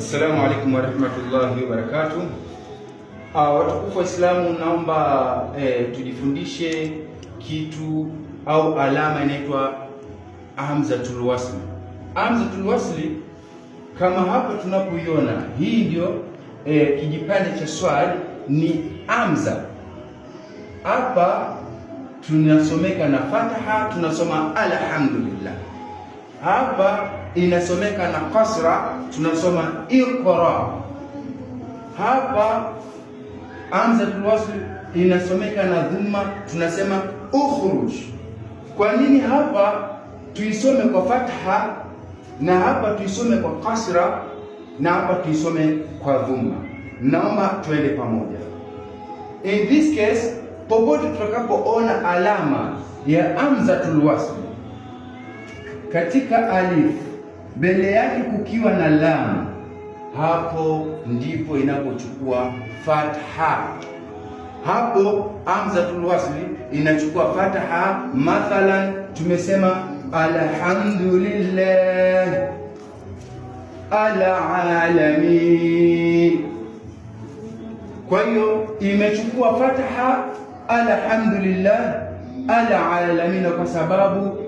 Assalamu alaikum warahmatullahi wabarakatuh. Watukufu wa Islamu, naomba tujifundishe kitu au alama inaitwa hamzatul wasli. Hamzatul wasli kama hapa tunapoiona, hii ndio kijipande cha swali ni hamza. Hapa tunasomeka na fataha, tunasoma alhamdulillah. Hapa inasomeka na kasra, tunasoma iqra. Hapa hamzatul wasl inasomeka na dhamma, tunasema ukhruj. Kwa nini hapa tuisome kwa fatha na hapa tuisome kwa kasra na hapa tuisome kwa dhamma? Naomba tuende pamoja. In this case, popote tutakapoona alama ya hamzatul wasl katika alif mbele yake kukiwa na lam, hapo ndipo inapochukua fatha. Hapo hamzatul wasli inachukua fatha. Mathalan tumesema alhamdulillah alalamin, kwa hiyo imechukua fatha alhamdulillah alalamin kwa sababu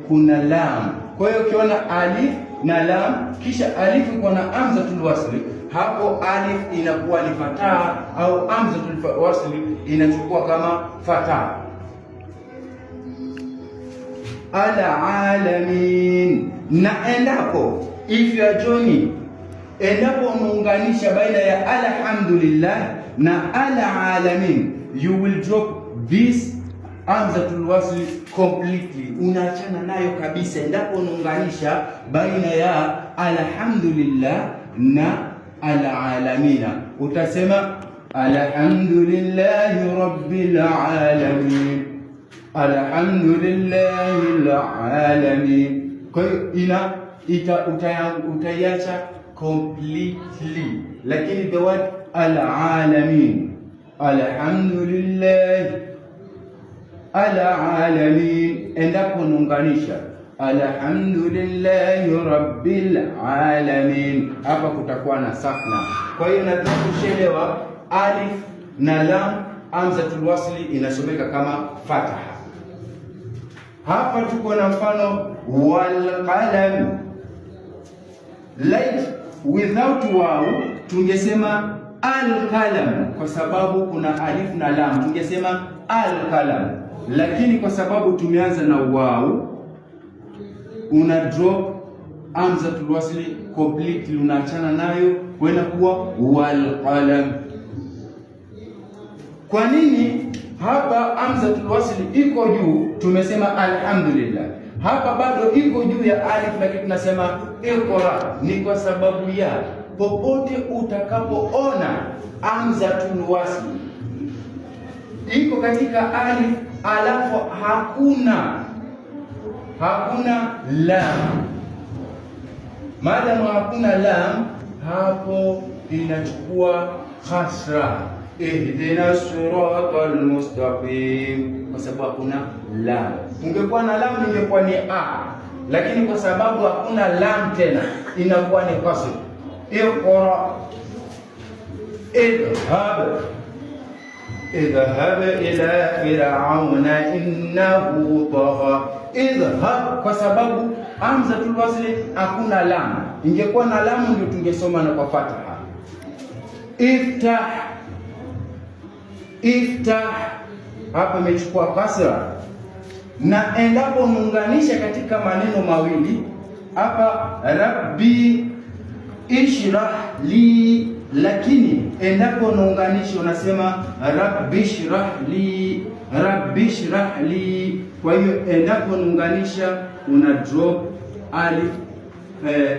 kuna lam. Kwa hiyo ukiona alif na lam kisha alif iko na hamzatul wasli, hapo alif inakuwa ni fatha au hamzatul wasli inachukua kama fatha. Alalamin. Na endapo if you are joining, endapo unaunganisha baina ya alhamdulillah na alalamin, you will drop this hamzatul wasli completely, unaachana nayo kabisa. Endapo unaunganisha baina ya alhamdulillah na alalamina, utasema alhamdulillahi rabbil alamin, alhamdulillahi alamin. Kwa hiyo utaiacha completely, lakini the word alalamin, alhamdulillah alalamin, endapo unaunganisha alhamdulillahi rabbil alamin, hapa kutakuwa na sakna. Kwa hiyo nataka kushelewa alif na lam, hamzatul wasli inasomeka kama fataha. Hapa tuko na mfano wal qalam, like without waw tungesema al qalam, kwa sababu kuna alif na lam tungesema al qalam, lakini kwa sababu tumeanza na waw una drop hamzatul wasli completely, unaachana nayo kwenda kuwa wal qalam. Kwa nini hapa hamzatul wasli iko juu? Tumesema alhamdulillah, hapa bado iko juu ya alif, lakini tunasema iqra. Ni kwa sababu ya popote utakapoona hamzatul wasli iko katika alif alafu hakuna lam, maadamu hakuna lam, hapo inachukua khasra, ihdina siratal mustaqim, kwa sababu hakuna lam. Ungekuwa na lam ingekuwa ni a, lakini kwa sababu hakuna lam tena inakuwa ni kasr. Iqra, idhhab ila fir'auna innahu tagha. Idhhab, kwa sababu hamzatul wasli hakuna lam. Ingekuwa na lam ndio tungesoma na kwa fatha. Iftah, hapa imechukua kasra. Na endapo unaunganisha katika maneno mawili hapa, rabbi ishrah li, lakini endapo unaunganisha unasema rabbi shrah li. Kwa hiyo endapo unaunganisha una drop alif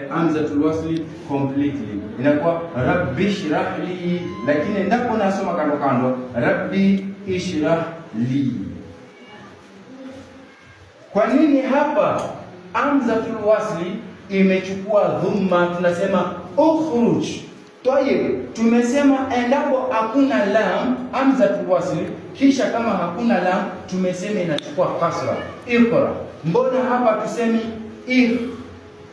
hamzatul wasli completely, inakuwa rabbi shrah li, lakini endapo unasoma kando kando rabbi ishrah li. Kwa nini hapa hamzatul wasli imechukua dhamma? Tunasema ukhruj. Tayeb, tumesema endapo hakuna lam hamzatul wasli, kisha kama hakuna lam tumesema inachukua kasra, iqra. Mbona hapa tusemi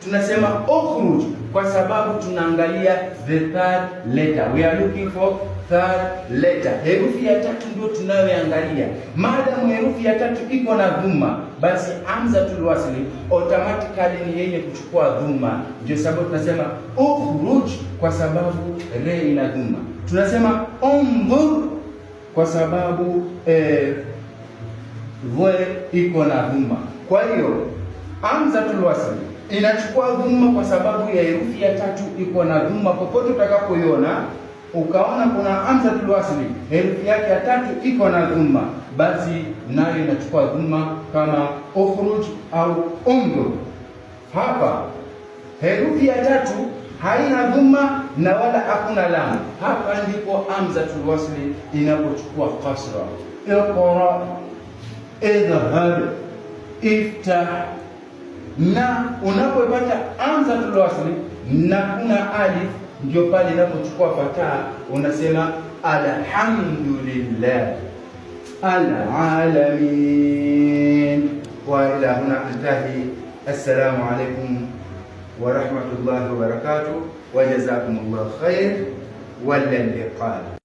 tunasema ukhruj? kwa sababu tunaangalia the third letter. We are looking for third letter. Herufi ya tatu ndio tunayoangalia. Maadamu herufi ya tatu iko na dhamma, basi hamzatul wasli automatically ni yenye kuchukua dhamma. Ndio sababu tunasema ukhruj kwa sababu re ina dhamma. Tunasema unzur kwa sababu we iko na dhamma. Kwa hiyo hamzatul wasli inachukua dhamma kwa sababu ya herufi ya tatu iko na dhamma. Popote utakapoiona ukaona kuna hamzatul wasli herufi yake ya tatu iko na dhamma, basi nayo inachukua dhamma kama ukhruj au unzur. Hapa herufi ya tatu haina dhamma na wala hakuna lam. Hapa ndipo hamzatul wasli inapochukua kasra. Iqra, idhhab, iftah. Na unapopata hamzatul wasli na kuna alif, ndio pale inapochukua fataa, unasema alhamdulillah alalamin. Wa ila huna antahi. Assalamu alaikum wa rahmatullahi wa barakatuh wa jazakumullahu khair wa liqa.